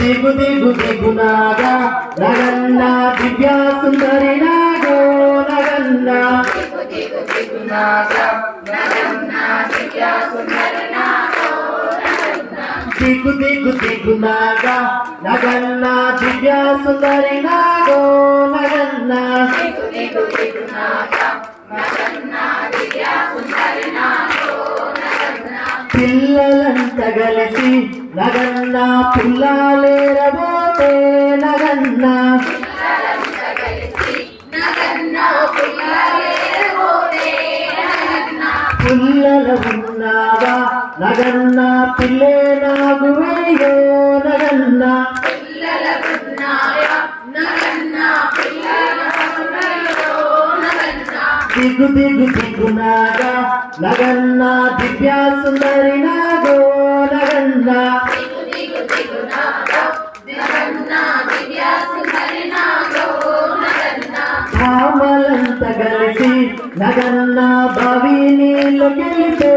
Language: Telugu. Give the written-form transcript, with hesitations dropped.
దిగు దిగు దిగునాగా నగన్న దివ్య సుందరి నాగో నగన్న దిగు దిగు దిగునాగా నగన్న దివ్య సుందరి నాగో నగన్న పిల్లలంతా కలిసి నగన్న పుల్లాలేరబోతే నగన్న పుల్లల ఉన్నావా నగన్న పిల్లే నాగు వేయో నగన్న దిగు దిగు దిగునాగా నగన్న దివ్య సుందరి నాగో నగన్న భామలంతా కలిసి నగన్న భవి నీళ్ళు గెలిపే